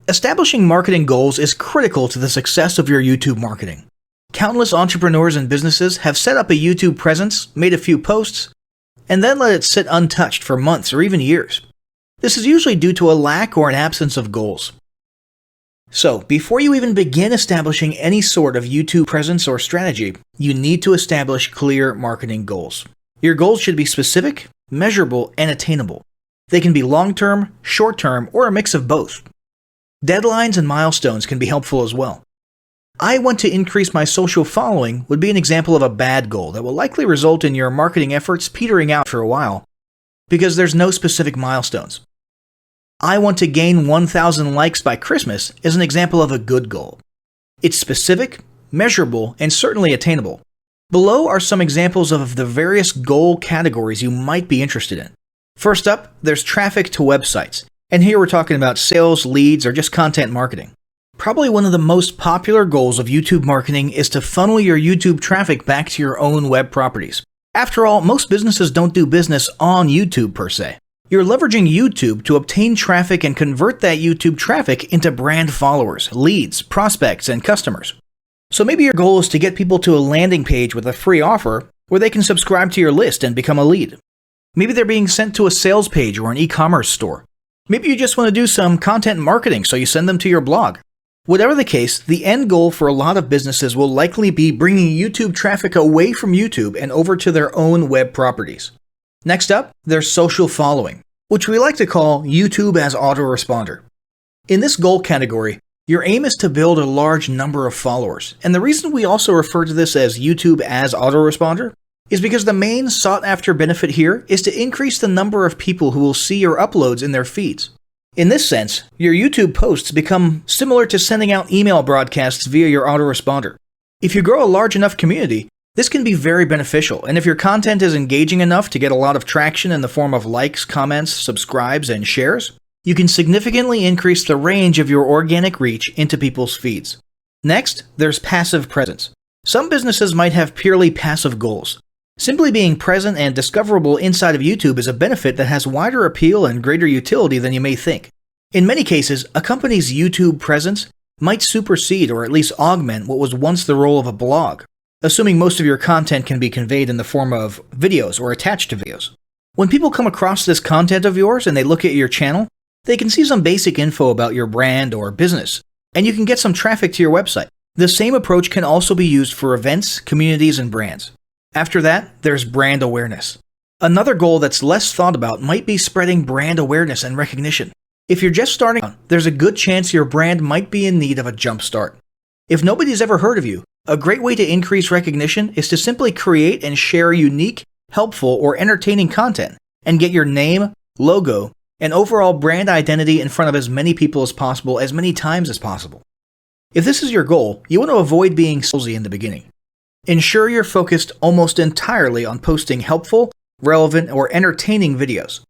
Establishing marketing goals is critical to the success of your YouTube marketing. Countless entrepreneurs and businesses have set up a YouTube presence, made a few posts, and then let it sit untouched for months or even years. This is usually due to a lack or an absence of goals. So, before you even begin establishing any sort of YouTube presence or strategy, you need to establish clear marketing goals. Your goals should be specific, measurable, and attainable. They can be long-term, short-term, or a mix of both. Deadlines and milestones can be helpful as well. I want to increase my social following would be an example of a bad goal that will likely result in your marketing efforts petering out for a while because there's no specific milestones. I want to gain 1,000 likes by Christmas is an example of a good goal. It's specific, measurable, and certainly attainable. Below are some examples of the various goal categories you might be interested in. First up, there's traffic to websites, and here we're talking about sales, leads, or just content marketing. Probably one of the most popular goals of YouTube marketing is to funnel your YouTube traffic back to your own web properties. After all, most businesses don't do business on YouTube per se. You're leveraging YouTube to obtain traffic and convert that YouTube traffic into brand followers, leads, prospects, and customers. So maybe your goal is to get people to a landing page with a free offer where they can subscribe to your list and become a lead. Maybe they're being sent to a sales page or an e-commerce store. Maybe you just want to do some content marketing, so you send them to your blog. Whatever the case, the end goal for a lot of businesses will likely be bringing YouTube traffic away from YouTube and over to their own web properties. Next up, there's social following, which we like to call YouTube as autoresponder. In this goal category, your aim is to build a large number of followers, and the reason we also refer to this as YouTube as autoresponder is because the main sought-after benefit here is to increase the number of people who will see your uploads in their feeds. In this sense, your YouTube posts become similar to sending out email broadcasts via your autoresponder. If you grow a large enough community, this can be very beneficial, and if your content is engaging enough to get a lot of traction in the form of likes, comments, subscribes, and shares, you can significantly increase the range of your organic reach into people's feeds. Next, there's passive presence. Some businesses might have purely passive goals. Simply being present and discoverable inside of YouTube is a benefit that has wider appeal and greater utility than you may think. In many cases, a company's YouTube presence might supersede or at least augment what was once the role of a blog, assuming most of your content can be conveyed in the form of videos or attached to videos. When people come across this content of yours and they look at your channel, they can see some basic info about your brand or business, and you can get some traffic to your website. The same approach can also be used for events, communities, and brands. After that, there's brand awareness. Another goal that's less thought about might be spreading brand awareness and recognition. If you're just starting out, there's a good chance your brand might be in need of a jump start. If nobody's ever heard of you, a great way to increase recognition is to simply create and share unique, helpful, or entertaining content and get your name, logo, and overall brand identity in front of as many people as possible as many times as possible. If this is your goal, you want to avoid being salesy in the beginning. Ensure you're focused almost entirely on posting helpful, relevant, or entertaining videos.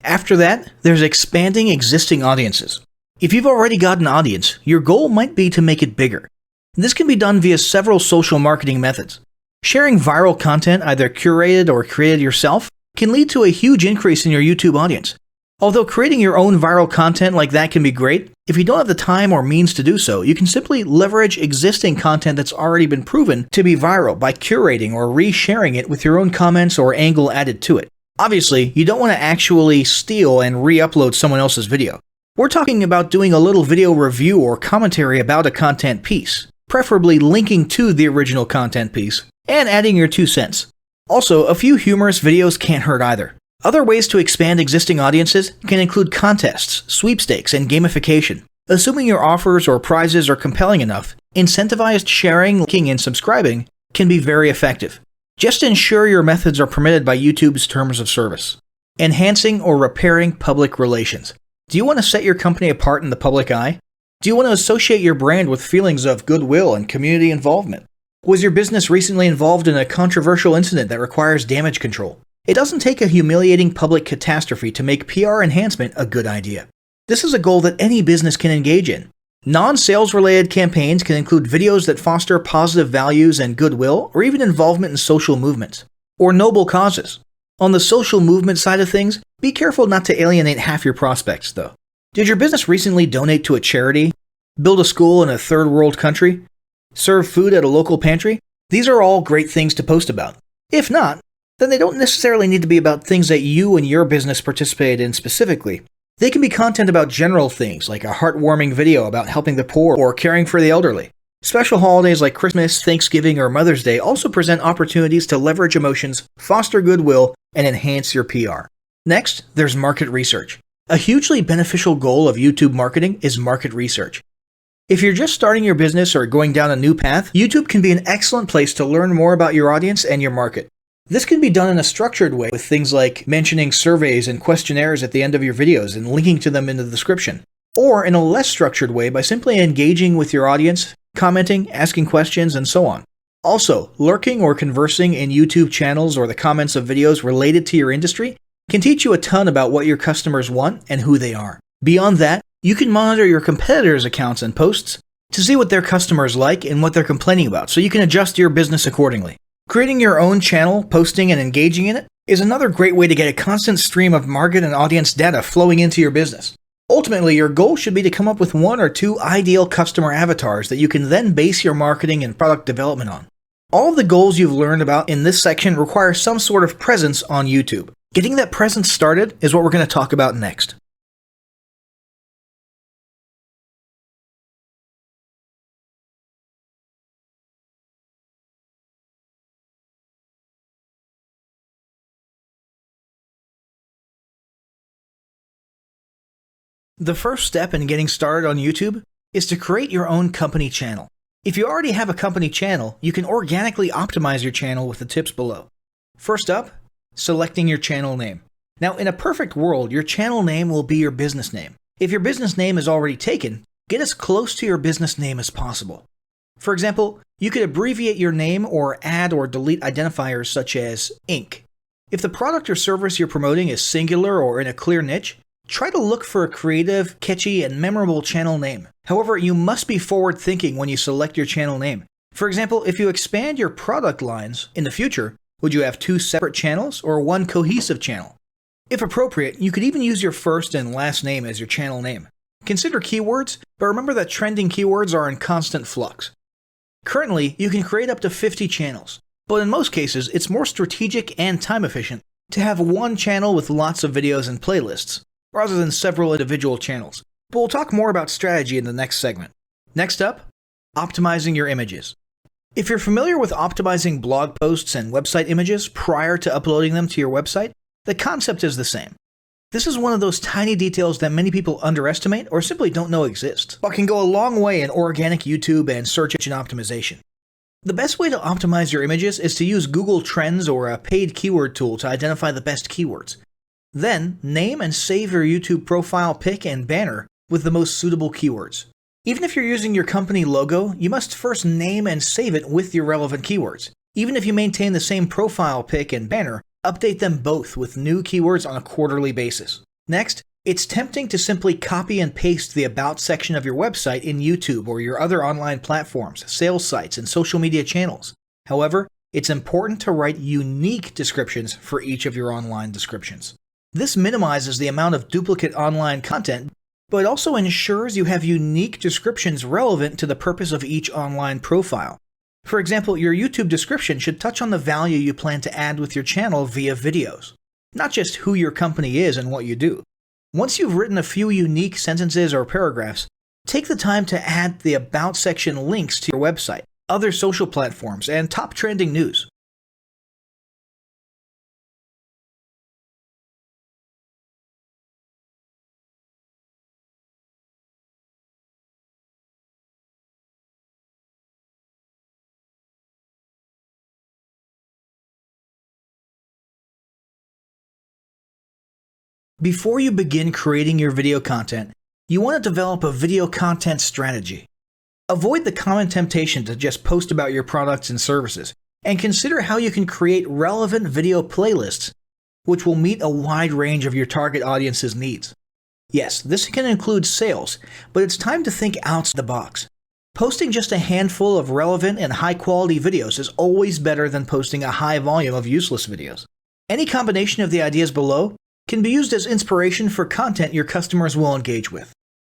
After that, there's expanding existing audiences. If you've already got an audience, your goal might be to make it bigger. This can be done via several social marketing methods. Sharing viral content, either curated or created yourself, can lead to a huge increase in your YouTube audience. Although creating your own viral content like that can be great, if you don't have the time or means to do so, you can simply leverage existing content that's already been proven to be viral by curating or resharing it with your own comments or angle added to it. Obviously, you don't want to actually steal and re-upload someone else's video. We're talking about doing a little video review or commentary about a content piece, preferably linking to the original content piece, and adding your 2 cents. Also, a few humorous videos can't hurt either. Other ways to expand existing audiences can include contests, sweepstakes, and gamification. Assuming your offers or prizes are compelling enough, incentivized sharing, liking, and subscribing can be very effective. Just ensure your methods are permitted by YouTube's terms of service. Enhancing or repairing public relations. Do you want to set your company apart in the public eye? Do you want to associate your brand with feelings of goodwill and community involvement? Was your business recently involved in a controversial incident that requires damage control? It doesn't take a humiliating public catastrophe to make PR enhancement a good idea. This is a goal that any business can engage in. Non-sales related campaigns can include videos that foster positive values and goodwill, or even involvement in social movements, or noble causes. On the social movement side of things, be careful not to alienate half your prospects, though. Did your business recently donate to a charity, build a school in a third world country, serve food at a local pantry? These are all great things to post about. If not, then they don't necessarily need to be about things that you and your business participated in specifically. They can be content about general things like a heartwarming video about helping the poor or caring for the elderly. Special holidays like Christmas, Thanksgiving, or Mother's Day also present opportunities to leverage emotions, foster goodwill, and enhance your PR. Next, there's market research. A hugely beneficial goal of YouTube marketing is market research. If you're just starting your business or going down a new path, YouTube can be an excellent place to learn more about your audience and your market. This can be done in a structured way with things like mentioning surveys and questionnaires at the end of your videos and linking to them in the description, or in a less structured way by simply engaging with your audience, commenting, asking questions, and so on. Also, lurking or conversing in YouTube channels or the comments of videos related to your industry can teach you a ton about what your customers want and who they are. Beyond that, you can monitor your competitors' accounts and posts to see what their customers like and what they're complaining about, so you can adjust your business accordingly. Creating your own channel, posting, and engaging in it is another great way to get a constant stream of market and audience data flowing into your business. Ultimately, your goal should be to come up with 1 or 2 ideal customer avatars that you can then base your marketing and product development on. All of the goals you've learned about in this section require some sort of presence on YouTube. Getting that presence started is what we're going to talk about next. The first step in getting started on YouTube is to create your own company channel. If you already have a company channel, you can organically optimize your channel with the tips below. First up, selecting your channel name. Now, in a perfect world, your channel name will be your business name. If your business name is already taken, get as close to your business name as possible. For example, you could abbreviate your name or add or delete identifiers such as Inc. If the product or service you're promoting is singular or in a clear niche, try to look for a creative, catchy, and memorable channel name. However, you must be forward-thinking when you select your channel name. For example, if you expand your product lines in the future, would you have 2 separate channels or 1 cohesive channel? If appropriate, you could even use your first and last name as your channel name. Consider keywords, but remember that trending keywords are in constant flux. Currently, you can create up to 50 channels, but in most cases, it's more strategic and time efficient to have 1 channel with lots of videos and playlists, rather than several individual channels. But we'll talk more about strategy in the next segment. Next up, optimizing your images. If you're familiar with optimizing blog posts and website images prior to uploading them to your website, the concept is the same. This is one of those tiny details that many people underestimate or simply don't know exist, but can go a long way in organic YouTube and search engine optimization. The best way to optimize your images is to use Google Trends or a paid keyword tool to identify the best keywords. Then, name and save your YouTube profile pic and banner with the most suitable keywords. Even if you're using your company logo, you must first name and save it with your relevant keywords. Even if you maintain the same profile pic and banner, update them both with new keywords on a quarterly basis. Next, it's tempting to simply copy and paste the About section of your website in YouTube or your other online platforms, sales sites, and social media channels. However, it's important to write unique descriptions for each of your online descriptions. This minimizes the amount of duplicate online content, but also ensures you have unique descriptions relevant to the purpose of each online profile. For example, your YouTube description should touch on the value you plan to add with your channel via videos, not just who your company is and what you do. Once you've written a few unique sentences or paragraphs, take the time to add the About section links to your website, other social platforms, and top trending news. Before you begin creating your video content, you want to develop a video content strategy. Avoid the common temptation to just post about your products and services, and consider how you can create relevant video playlists which will meet a wide range of your target audience's needs. Yes, this can include sales, but it's time to think outside the box. Posting just a handful of relevant and high-quality videos is always better than posting a high volume of useless videos. Any combination of the ideas below can be used as inspiration for content your customers will engage with.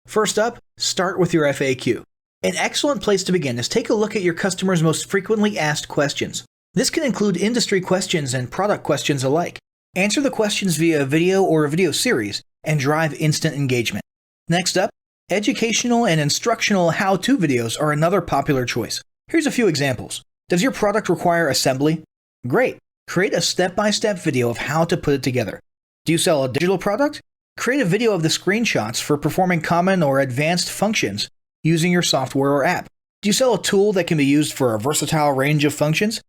First up, start with your FAQ. An excellent place to begin is take a look at your customers' most frequently asked questions. This can include industry questions and product questions alike. Answer the questions via a video or a video series and drive instant engagement. Next up, educational and instructional how-to videos are another popular choice. Here's a few examples. Does your product require assembly? Great. Create a step-by-step video of how to put it together. Do you sell a digital product? Create a video of the screenshots for performing common or advanced functions using your software or app. Do you sell a tool that can be used for a versatile range of functions?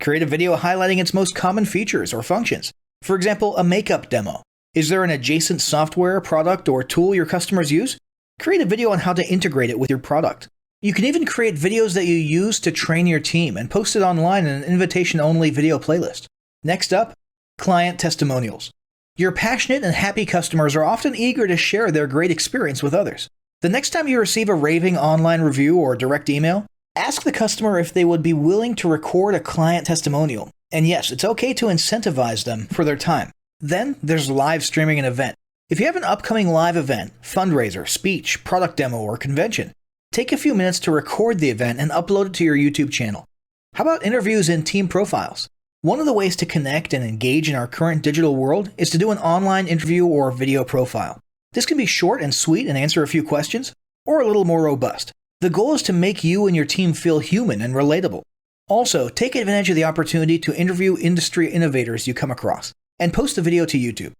Create a video highlighting its most common features or functions. For example, a makeup demo. Is there an adjacent software, product, or tool your customers use? Create a video on how to integrate it with your product. You can even create videos that you use to train your team and post it online in an invitation-only video playlist. Next up, client testimonials. Your passionate and happy customers are often eager to share their great experience with others. The next time you receive a raving online review or direct email, ask the customer if they would be willing to record a client testimonial. And yes, it's okay to incentivize them for their time. Then there's live streaming an event. If you have an upcoming live event, fundraiser, speech, product demo, or convention, take a few minutes to record the event and upload it to your YouTube channel. How about interviews and team profiles? One of the ways to connect and engage in our current digital world is to do an online interview or video profile. This can be short and sweet and answer a few questions, or a little more robust. The goal is to make you and your team feel human and relatable. Also, take advantage of the opportunity to interview industry innovators you come across, and post a video to YouTube.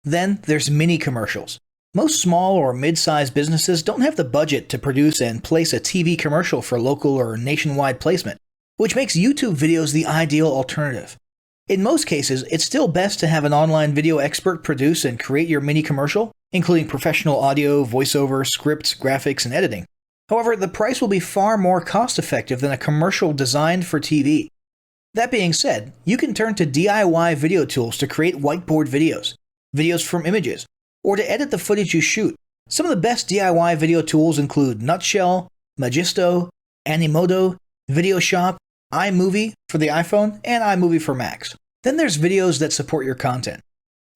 Then there's mini commercials. Most small or mid-sized businesses don't have the budget to produce and place a TV commercial for local or nationwide placement, which makes YouTube videos the ideal alternative. In most cases, it's still best to have an online video expert produce and create your mini commercial, including professional audio, voiceover, scripts, graphics, and editing. However, the price will be far more cost-effective than a commercial designed for TV. That being said, you can turn to DIY video tools to create whiteboard videos, videos from images, or to edit the footage you shoot. Some of the best DIY video tools include Nutshell, Magisto, Animoto, Videoshop, iMovie for the iPhone, and iMovie for Macs. Then there's videos that support your content.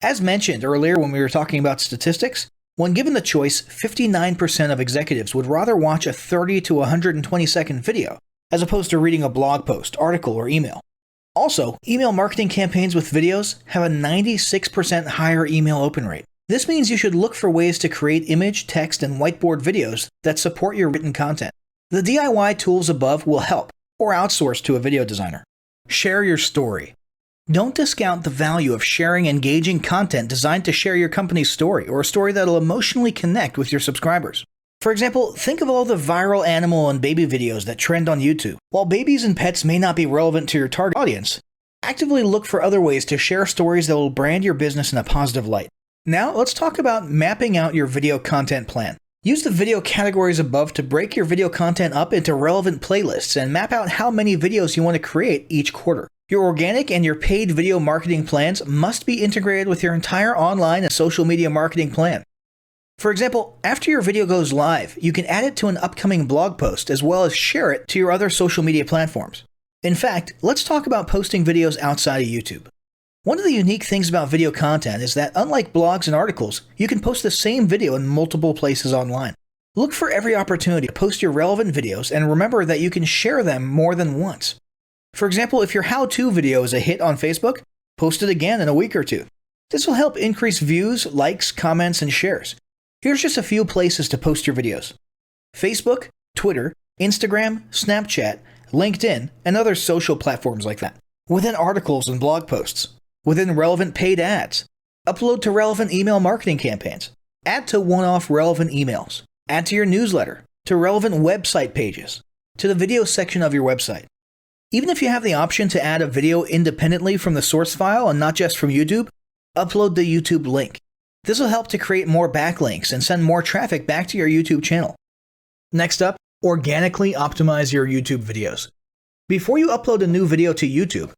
As mentioned earlier when we were talking about statistics, when given the choice, 59% of executives would rather watch a 30 to 120 second video as opposed to reading a blog post, article, or email. Also, email marketing campaigns with videos have a 96% higher email open rate. This means you should look for ways to create image, text, and whiteboard videos that support your written content. The DIY tools above will help, or outsource to a video designer. Share your story. Don't discount the value of sharing engaging content designed to share your company's story or a story that'll emotionally connect with your subscribers. For example, think of all the viral animal and baby videos that trend on YouTube. While babies and pets may not be relevant to your target audience, actively look for other ways to share stories that will brand your business in a positive light. Now, let's talk about mapping out your video content plan. Use the video categories above to break your video content up into relevant playlists and map out how many videos you want to create each quarter. Your organic and your paid video marketing plans must be integrated with your entire online and social media marketing plan. For example, after your video goes live, you can add it to an upcoming blog post as well as share it to your other social media platforms. In fact, let's talk about posting videos outside of YouTube. One of the unique things about video content is that unlike blogs and articles, you can post the same video in multiple places online. Look for every opportunity to post your relevant videos and remember that you can share them more than once. For example, if your how-to video is a hit on Facebook, post it again in a week or two. This will help increase views, likes, comments, and shares. Here's just a few places to post your videos: Facebook, Twitter, Instagram, Snapchat, LinkedIn, and other social platforms like that. Within articles and blog posts. Within relevant paid ads. Upload to relevant email marketing campaigns. Add to one-off relevant emails. Add to your newsletter. To relevant website pages. To the video section of your website. Even if you have the option to add a video independently from the source file and not just from YouTube, upload the YouTube link. This will help to create more backlinks and send more traffic back to your YouTube channel. Next up, organically optimize your YouTube videos. Before you upload a new video to YouTube,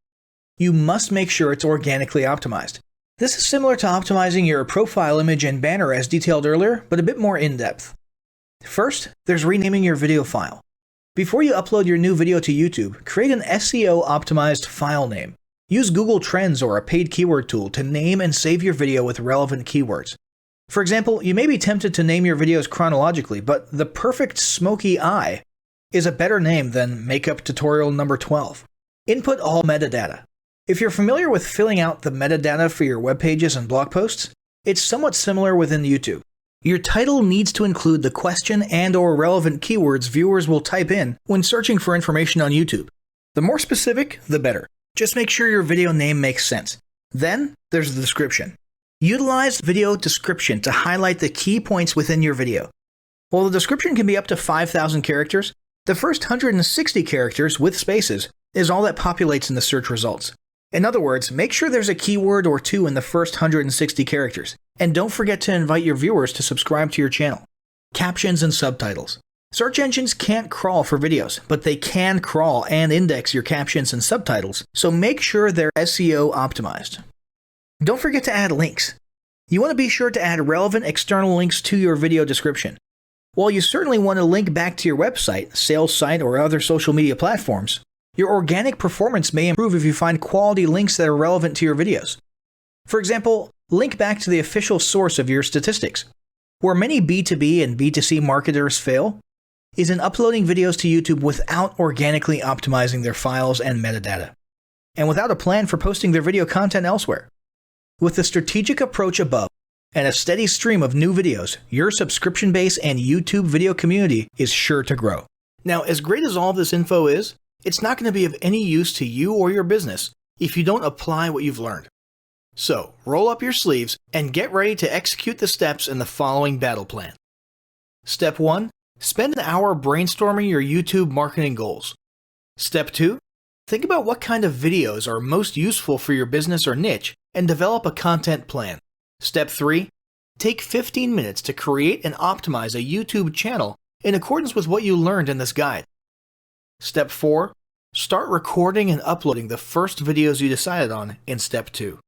you must make sure it's organically optimized. This is similar to optimizing your profile image and banner as detailed earlier, but a bit more in-depth. First, there's renaming your video file. Before you upload your new video to YouTube, create an SEO-optimized file name. Use Google Trends or a paid keyword tool to name and save your video with relevant keywords. For example, you may be tempted to name your videos chronologically, but the perfect smoky eye is a better name than makeup tutorial number 12. Input all metadata. If you're familiar with filling out the metadata for your web pages and blog posts, it's somewhat similar within YouTube. Your title needs to include the question and/or relevant keywords viewers will type in when searching for information on YouTube. The more specific, the better. Just make sure your video name makes sense. Then, there's the description. Utilize video description to highlight the key points within your video. While the description can be up to 5,000 characters, the first 160 characters with spaces is all that populates in the search results. In other words, make sure there's a keyword or two in the first 160 characters, and don't forget to invite your viewers to subscribe to your channel. Captions and subtitles. Search engines can't crawl for videos, but they can crawl and index your captions and subtitles, so make sure they're SEO optimized. Don't forget to add links. You want to be sure to add relevant external links to your video description. While you certainly want to link back to your website, sales site, or other social media platforms, your organic performance may improve if you find quality links that are relevant to your videos. For example, link back to the official source of your statistics. Where many B2B and B2C marketers fail is in uploading videos to YouTube without organically optimizing their files and metadata, and without a plan for posting their video content elsewhere. With the strategic approach above and a steady stream of new videos, your subscription base and YouTube video community is sure to grow. Now, as great as all this info is, it's not going to be of any use to you or your business if you don't apply what you've learned. So, roll up your sleeves and get ready to execute the steps in the following battle plan. Step 1. Spend an hour brainstorming your YouTube marketing goals. Step 2. Think about what kind of videos are most useful for your business or niche and develop a content plan. Step 3. Take 15 minutes to create and optimize a YouTube channel in accordance with what you learned in this guide. Step 4. Start recording and uploading the first videos you decided on in Step 2.